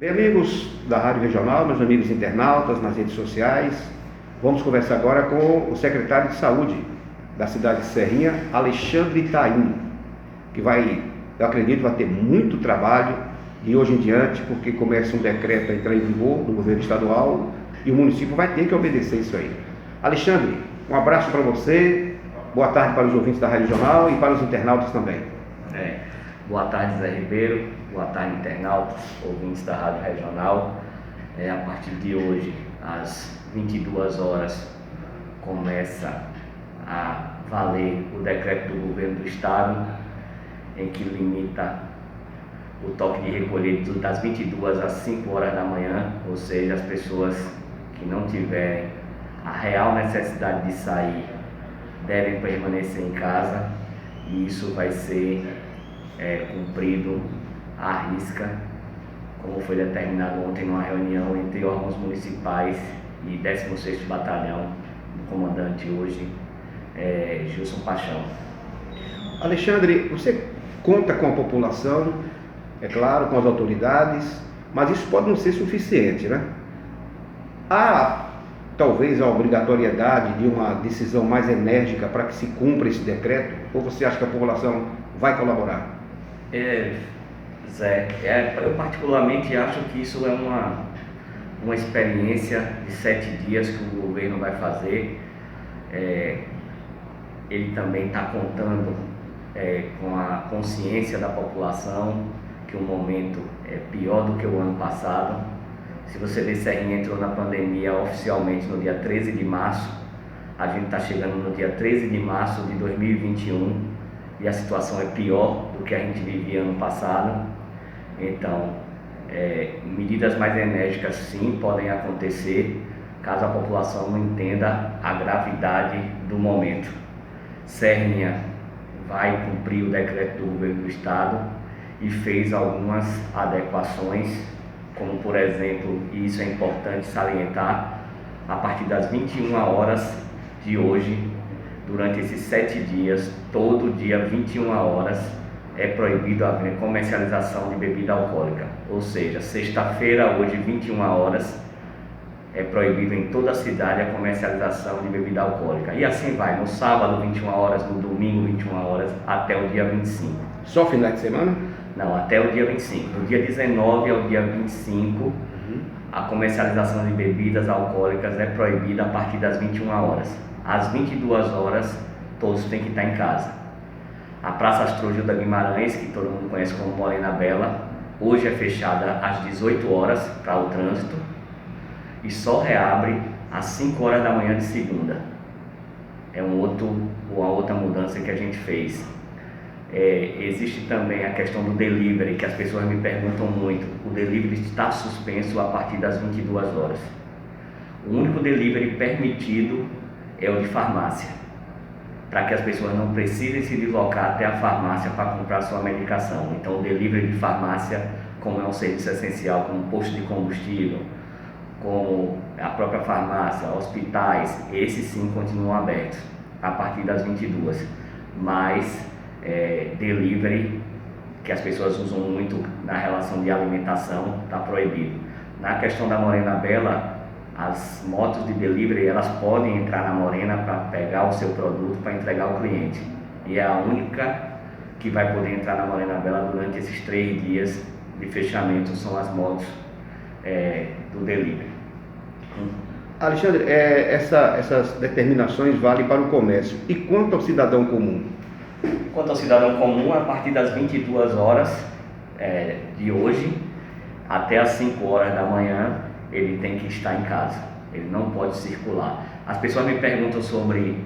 Bem, amigos da Rádio Regional, meus amigos internautas nas redes sociais, vamos conversar agora com o secretário de Saúde da cidade de Serrinha, Alexandre Taim, que eu acredito, vai ter muito trabalho de hoje em diante, porque começa um decreto a entrar em vigor do governo estadual e o município vai ter que obedecer isso aí. Alexandre, um abraço para você, boa tarde para os ouvintes da Rádio Regional e para os internautas também. Boa tarde, Zé Ribeiro, boa tarde, internautas, ouvintes da Rádio Regional. A partir de hoje, às 22 horas, começa a valer o decreto do governo do estado, em que limita o toque de recolher das 22 às 5 horas da manhã, ou seja, as pessoas que não tiverem a real necessidade de sair devem permanecer em casa, e isso vai ser cumprido à risca, como foi determinado ontem numa reunião entre órgãos municipais e 16º Batalhão, do comandante hoje, Gilson Paixão. Alexandre, você conta com a população, é claro, com as autoridades, mas isso pode não ser suficiente, né? Há talvez a obrigatoriedade de uma decisão mais enérgica para que se cumpra esse decreto, ou você acha que a população vai colaborar? Zé, eu particularmente acho que isso é uma experiência de 7 dias que o governo vai fazer. Ele também está contando com a consciência da população que o momento é pior do que o ano passado. Se você ver, Serrinha entrou na pandemia oficialmente no dia 13 de março, a gente está chegando no dia 13 de março de 2021 e a situação é pior do que a gente vivia ano passado. Então, medidas mais enérgicas sim podem acontecer caso a população não entenda a gravidade do momento. Serrinha vai cumprir o decreto do governo do estado e fez algumas adequações, como por exemplo, e isso é importante salientar, a partir das 21 horas de hoje, durante esses 7 dias, todo dia 21 horas, é proibido a comercialização de bebida alcoólica. Ou seja, sexta-feira, hoje 21 horas, é proibido em toda a cidade a comercialização de bebida alcoólica. E assim vai, no sábado 21 horas, no domingo 21 horas, até o dia 25. Só final de semana? Não, até o dia 25. Do dia 19 ao dia 25, a comercialização de bebidas alcoólicas é proibida a partir das 21 horas. Às 22 horas, todos têm que estar em casa. A Praça Astrogilda Guimarães, que todo mundo conhece como Morena Bela, hoje é fechada às 18 horas para o trânsito e só reabre às 5 horas da manhã de segunda. É uma outra mudança que a gente fez. Existe também a questão do delivery, que as pessoas me perguntam muito. O delivery está suspenso a partir das 22 horas. O único delivery permitido é o de farmácia, para que as pessoas não precisem se deslocar até a farmácia para comprar sua medicação. Então, o delivery de farmácia, como é um serviço essencial, como posto de combustível, como a própria farmácia, hospitais, esses sim continuam abertos a partir das 22. Mas delivery, que as pessoas usam muito na relação de alimentação, está proibido. Na questão da Morena Bela, as motos de delivery, elas podem entrar na Morena para pegar o seu produto para entregar ao cliente. E é a única que vai poder entrar na Morena Bela durante esses 3 dias de fechamento, são as motos do delivery. Alexandre, essas determinações valem para o comércio. E quanto ao cidadão comum? Quanto ao cidadão comum, a partir das 22 horas de hoje até as 5 horas da manhã, ele tem que estar em casa, ele não pode circular. As pessoas me perguntam sobre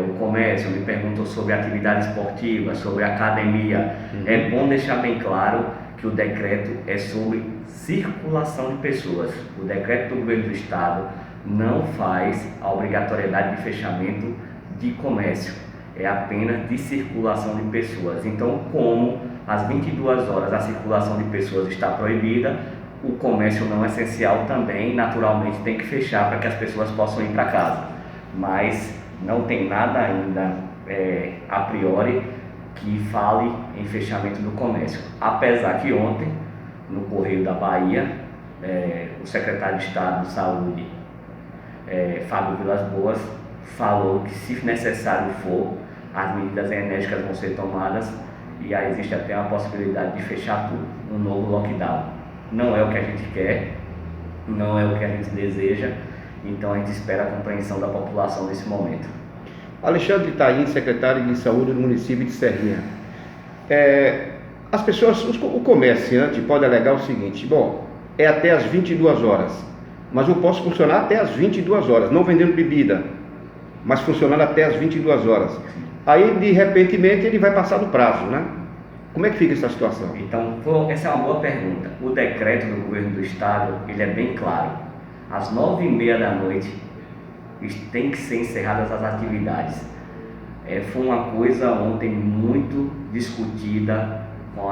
o comércio, me perguntam sobre atividade esportiva, sobre academia. É bom deixar bem claro que o decreto é sobre circulação de pessoas. O decreto do governo do estado não faz a obrigatoriedade de fechamento de comércio, é apenas de circulação de pessoas. Então, como às 22 horas a circulação de pessoas está proibida, o comércio não essencial também, naturalmente, tem que fechar para que as pessoas possam ir para casa. Mas não tem nada ainda a priori que fale em fechamento do comércio. Apesar que ontem, no Correio da Bahia, o secretário de Estado de Saúde, Fábio Vilas Boas, falou que, se necessário for, as medidas enérgicas vão ser tomadas e aí existe até a possibilidade de fechar tudo, um novo lockdown. Não é o que a gente quer, não é o que a gente deseja, então a gente espera a compreensão da população nesse momento. Alexandre Itaim, secretário de Saúde do município de Serrinha. As pessoas, o comerciante pode alegar o seguinte: bom, é até as 22 horas, mas eu posso funcionar até as 22 horas, não vendendo bebida, mas funcionando até as 22 horas. Aí, de repentemente, ele vai passar do prazo, né? Como é que fica essa situação? Então, essa é uma boa pergunta. O decreto do governo do estado, ele é bem claro. Às 9h30 da noite, tem que ser encerradas as atividades. Foi uma coisa ontem muito discutida com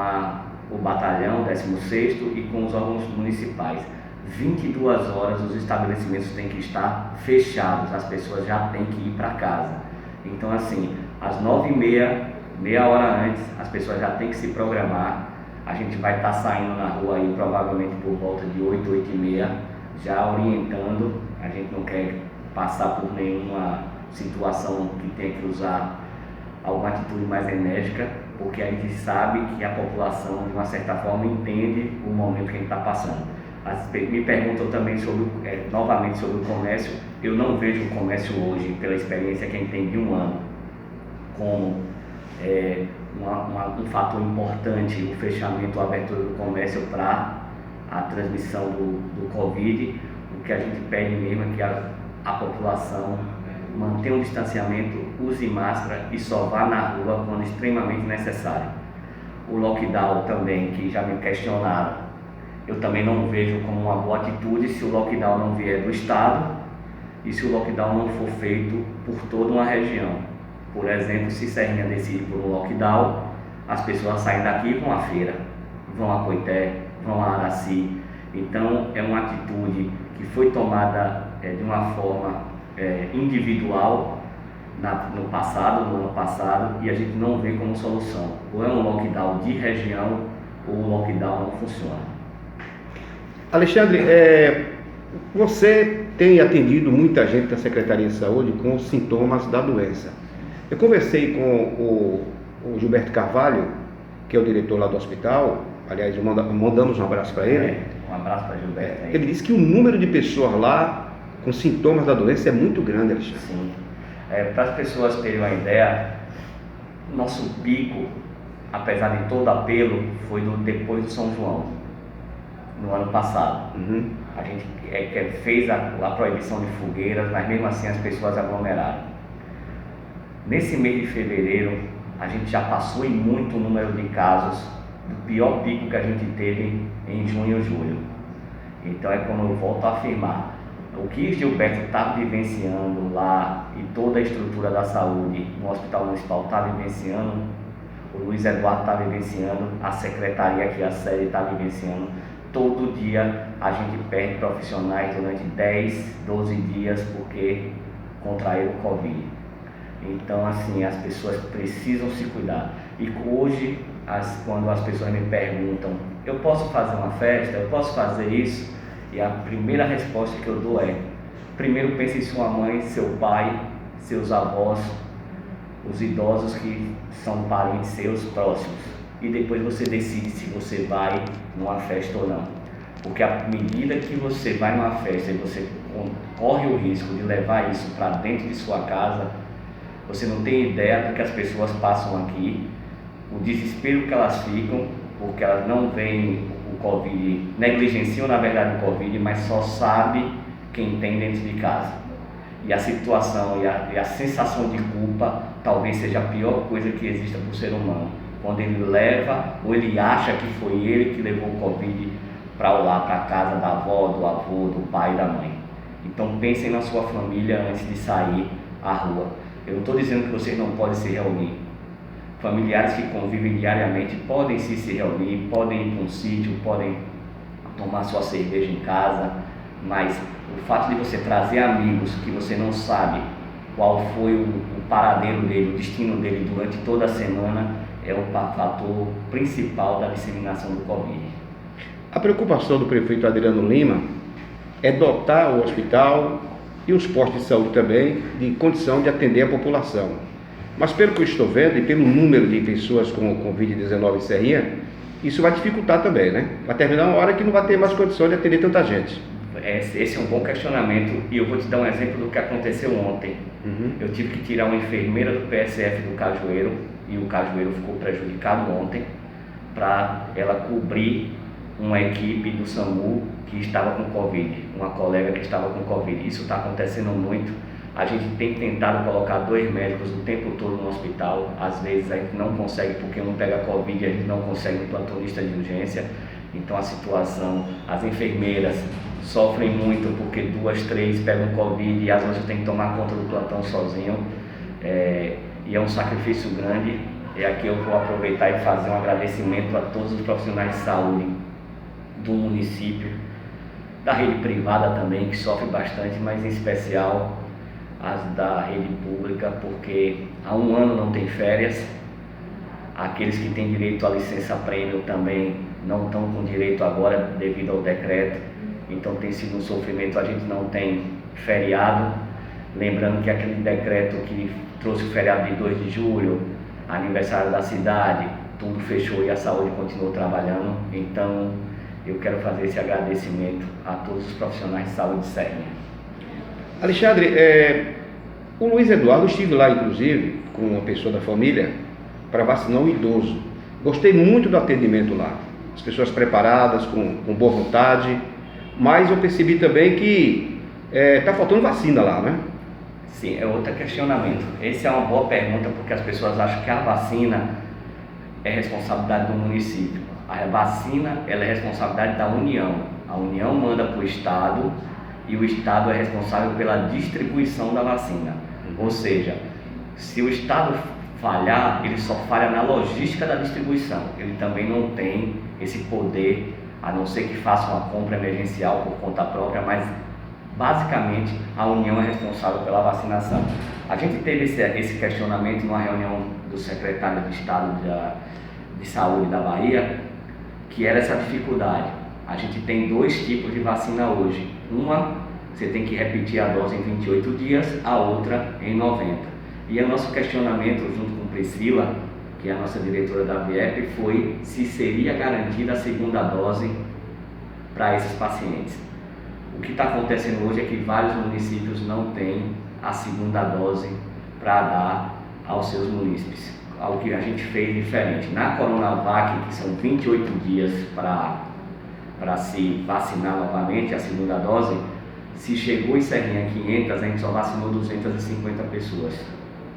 o batalhão 16º e com os órgãos municipais. 22 horas os estabelecimentos têm que estar fechados, as pessoas já têm que ir para casa. Então, assim, às 9h30, meia hora antes, as pessoas já têm que se programar. A gente vai estar saindo na rua aí provavelmente por volta de 8, 8h30, já orientando. A gente não quer passar por nenhuma situação que tenha que usar alguma atitude mais enérgica, porque a gente sabe que a população, de uma certa forma, entende o momento que a gente está passando. Me perguntam também novamente sobre o comércio. Eu não vejo o comércio hoje, pela experiência que a gente tem de um ano, como um fator importante, o fechamento, a abertura do comércio para a transmissão do Covid. O que a gente pede mesmo é que a população mantenha um distanciamento, use máscara e só vá na rua quando extremamente necessário. O lockdown também, que já me questionaram, eu também não vejo como uma boa atitude se o lockdown não vier do estado e se o lockdown não for feito por toda uma região. Por exemplo, se Serrinha decide por um lockdown, as pessoas saem daqui e vão à feira, vão a Coité, vão a Araci. Então é uma atitude que foi tomada de uma forma individual no ano passado, e a gente não vê como solução. Ou é um lockdown de região ou o lockdown não funciona. Alexandre, você tem atendido muita gente da Secretaria de Saúde com os sintomas da doença. Eu conversei com o Gilberto Carvalho, que é o diretor lá do hospital. Aliás, mandamos um abraço para ele. Um abraço para Gilberto. Ele disse que o número de pessoas lá com sintomas da doença é muito grande, Alexandre. Sim. Para as pessoas terem uma ideia, nosso pico, apesar de todo apelo, foi depois do São João, no ano passado. Uhum. A gente fez a proibição de fogueiras, mas mesmo assim as pessoas aglomeraram. Nesse mês de fevereiro, a gente já passou em muito número de casos do pior pico que a gente teve em junho e julho. Então é como eu volto a afirmar, o que Gilberto está vivenciando lá e toda a estrutura da saúde no Hospital Municipal está vivenciando, o Luiz Eduardo está vivenciando, a secretaria aqui, a sede está vivenciando. Todo dia a gente perde profissionais durante 10, 12 dias porque contraíram o Covid. Então, assim, as pessoas precisam se cuidar. E hoje, quando as pessoas me perguntam, eu posso fazer uma festa? Eu posso fazer isso? E a primeira resposta que eu dou é: primeiro pense em sua mãe, seu pai, seus avós, os idosos que são parentes seus próximos. E depois você decide se você vai numa festa ou não. Porque à medida que você vai numa festa e você corre o risco de levar isso para dentro de sua casa, você não tem ideia do que as pessoas passam aqui, o desespero que elas ficam, porque elas não veem o Covid, negligenciam na verdade o Covid, mas só sabe quem tem dentro de casa. E a situação e a sensação de culpa talvez seja a pior coisa que exista para o ser humano. Quando ele leva, ou ele acha que foi ele que levou o Covid para lá, para a casa da avó, do avô, do pai e da mãe. Então pensem na sua família antes de sair à rua. Eu não estou dizendo que vocês não podem se reunir. Familiares que convivem diariamente podem se reunir, podem ir para um sítio, podem tomar sua cerveja em casa, mas o fato de você trazer amigos que você não sabe qual foi o paradeiro dele, o destino dele durante toda a semana, é o fator principal da disseminação do Covid. A preocupação do prefeito Adriano Lima é dotar o hospital e os postos de saúde também de condição de atender a população. Mas pelo que eu estou vendo e pelo número de pessoas com Covid-19 em Serrinha, isso vai dificultar também, né? Vai terminar uma hora que não vai ter mais condição de atender tanta gente. Esse é um bom questionamento e eu vou te dar um exemplo do que aconteceu ontem. Eu tive que tirar uma enfermeira do PSF do Cajueiro e o Cajueiro ficou prejudicado ontem para ela cobrir uma equipe do SAMU que estava com Covid, uma colega que estava com Covid. Isso está acontecendo muito. A gente tem tentado colocar 2 médicos o tempo todo no hospital. Às vezes a gente não consegue porque um pega Covid e a gente não consegue um plantonista de urgência. Então a situação, as enfermeiras sofrem muito porque 2, 3 pegam Covid e às vezes tem que tomar conta do plantão sozinho. E é um sacrifício grande. E aqui eu vou aproveitar e fazer um agradecimento a todos os profissionais de saúde do município, da rede privada também, que sofre bastante, mas em especial as da rede pública, porque há 1 ano não tem férias. Aqueles que têm direito à licença-prêmio também não estão com direito agora devido ao decreto, então tem sido um sofrimento. A gente não tem feriado, lembrando que aquele decreto que trouxe o feriado de 2 de julho, aniversário da cidade, tudo fechou e a saúde continuou trabalhando. Então eu quero fazer esse agradecimento a todos os profissionais de saúde de Serrinha. Alexandre, o Luiz Eduardo, estive lá inclusive com uma pessoa da família para vacinar um idoso. Gostei muito do atendimento lá, as pessoas preparadas, com boa vontade, mas eu percebi também que está faltando vacina lá, né? Sim, é outro questionamento. Essa é uma boa pergunta porque as pessoas acham que a vacina é responsabilidade do município. A vacina ela é responsabilidade da União. A União manda para o Estado e o Estado é responsável pela distribuição da vacina. Ou seja, se o Estado falhar, ele só falha na logística da distribuição. Ele também não tem esse poder, a não ser que faça uma compra emergencial por conta própria, mas basicamente a União é responsável pela vacinação. A gente teve esse questionamento numa reunião do secretário de Estado de Saúde da Bahia, que era essa dificuldade. A gente tem 2 tipos de vacina hoje. Uma, você tem que repetir a dose em 28 dias, a outra em 90. E o nosso questionamento, junto com Priscila, que é a nossa diretora da VIEP, foi se seria garantida a 2ª dose para esses pacientes. O que está acontecendo hoje é que vários municípios não têm a 2ª dose para dar aos seus munícipes. Algo que a gente fez diferente. Na Coronavac, que são 28 dias para se vacinar novamente, a 2ª dose, se chegou em Serrinha 500, a gente só vacinou 250 pessoas,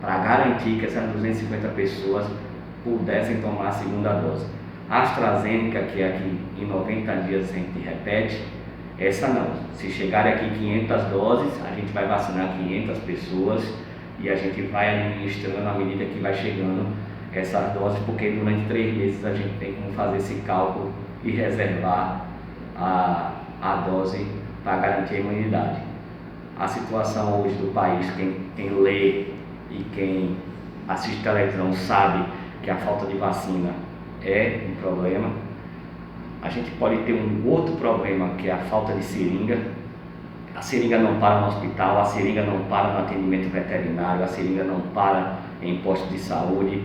para garantir que essas 250 pessoas pudessem tomar a 2ª dose. A AstraZeneca, que é aqui em 90 dias a gente repete, essa não. Se chegar aqui 500 doses, a gente vai vacinar 500 pessoas e a gente vai administrando à medida que vai chegando essas doses, porque durante 3 meses a gente tem como fazer esse cálculo e reservar a dose para garantir a imunidade. A situação hoje do país, quem lê e quem assiste televisão sabe que a falta de vacina é um problema. A gente pode ter um outro problema, que é a falta de seringa. A seringa não para no hospital, a seringa não para no atendimento veterinário, a seringa não para em postos de saúde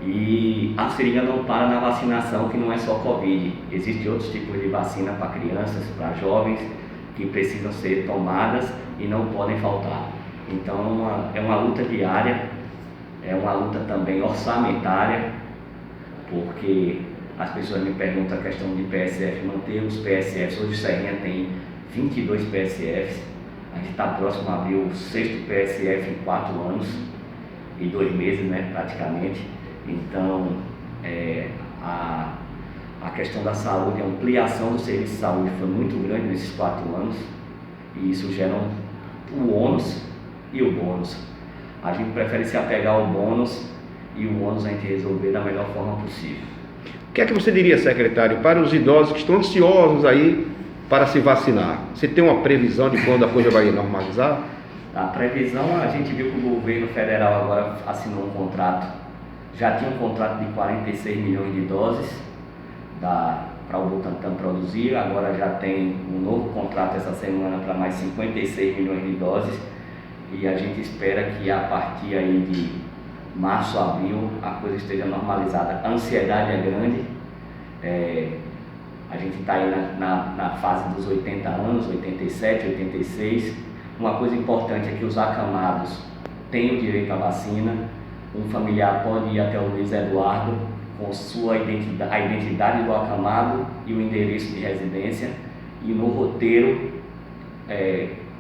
e a seringa não para na vacinação, que não é só Covid. Existem outros tipos de vacina para crianças, para jovens, que precisam ser tomadas e não podem faltar. Então é uma luta diária, é uma luta também orçamentária, porque as pessoas me perguntam a questão de PSF, manter os PSFs. Hoje Serrinha tem 22 PSFs, a gente está próximo a abrir o 6º PSF em 4 anos e 2 meses, né, praticamente. Então, a questão da saúde, a ampliação do serviço de saúde foi muito grande nesses 4 anos e isso gera o ônus e o bônus. A gente prefere se apegar ao bônus e o ônus a gente resolver da melhor forma possível. O que é que você diria, secretário, para os idosos que estão ansiosos aí para se vacinar? Você tem uma previsão de quando a coisa vai normalizar? A previsão, a gente viu que o governo federal agora assinou um contrato, já tinha um contrato de 46 milhões de doses para para o Butantan produzir. Agora já tem um novo contrato essa semana para mais 56 milhões de doses e a gente espera que a partir aí de março, abril, a coisa esteja normalizada. A ansiedade é grande, a gente está aí na fase dos 80 anos, 87, 86. Uma coisa importante é que os acamados têm o direito à vacina. Um familiar pode ir até o Luiz Eduardo com a identidade do acamado e o endereço de residência, e no roteiro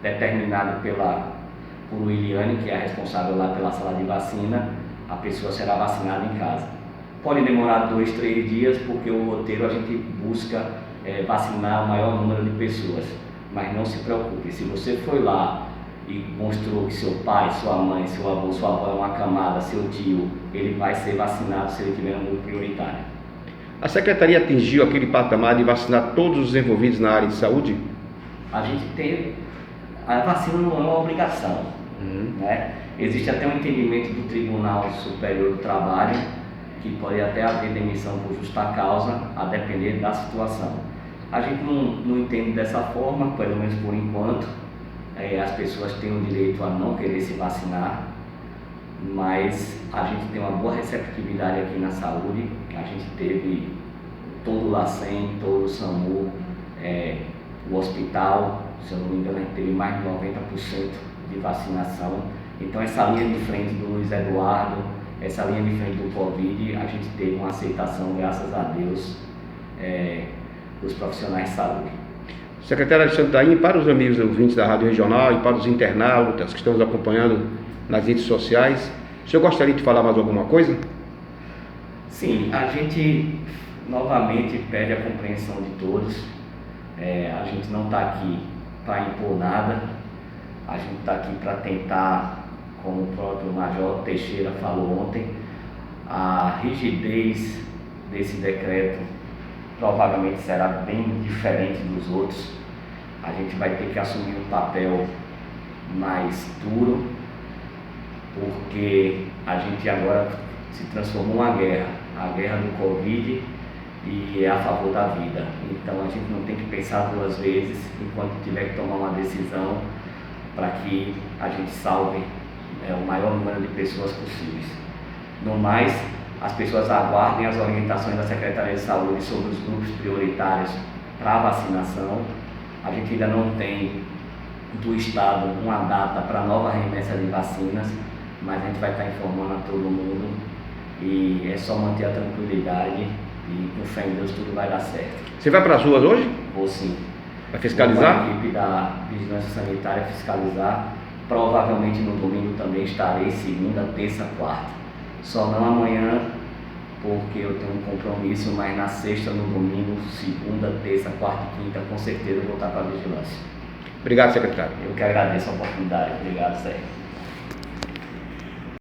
determinado por Williane, que é a responsável lá pela sala de vacina, a pessoa será vacinada em casa. Pode demorar 2, 3 dias, porque o roteiro a gente busca vacinar o maior número de pessoas, mas não se preocupe, se você foi lá e mostrou que seu pai, sua mãe, seu avô, sua avó é uma acamada, seu tio, ele vai ser vacinado se ele tiver um grupo prioritário. A Secretaria atingiu aquele patamar de vacinar todos os envolvidos na área de saúde? A gente tem... A vacina não é uma obrigação, né? Existe até um entendimento do Tribunal Superior do Trabalho que pode até haver demissão por justa causa, a depender da situação. A gente não entende dessa forma, pelo menos por enquanto. As pessoas têm o direito a não querer se vacinar, mas a gente tem uma boa receptividade aqui na saúde. A gente teve todo o LACEN, todo o SAMU, o hospital, se eu não me engano, a gente teve mais de 90% de vacinação. Então essa linha de frente do Luiz Eduardo, essa linha de frente do Covid, a gente teve uma aceitação, graças a Deus, dos profissionais de saúde. Secretário Alexandre Taim, para os amigos ouvintes da Rádio Regional e para os internautas que estão nos acompanhando nas redes sociais, o senhor gostaria de falar mais alguma coisa? Sim, a gente novamente pede a compreensão de todos. A gente não está aqui para impor nada, a gente está aqui para tentar, como o próprio Major Teixeira falou ontem, a rigidez desse decreto provavelmente será bem diferente dos outros. A gente vai ter que assumir um papel mais duro, porque a gente agora se transformou numa guerra, a guerra do Covid, e é a favor da vida. Então a gente não tem que pensar 2 vezes enquanto tiver que tomar uma decisão para que a gente salve o maior número de pessoas possíveis. No mais, as pessoas aguardem as orientações da Secretaria de Saúde sobre os grupos prioritários para a vacinação. A gente ainda não tem do Estado uma data para nova remessa de vacinas, mas a gente vai estar informando a todo mundo, e é só manter a tranquilidade e com fé em Deus tudo vai dar certo. Você vai para as ruas hoje? Vou sim. Vai fiscalizar? A equipe da Vigilância Sanitária fiscalizar. Provavelmente no domingo também estarei, segunda, terça, quarta. Só não amanhã, porque eu tenho um compromisso, mas na sexta, no domingo, segunda, terça, quarta e quinta, com certeza eu vou estar para a vigilância. Obrigado, secretário. Eu que agradeço a oportunidade. Obrigado, Sérgio.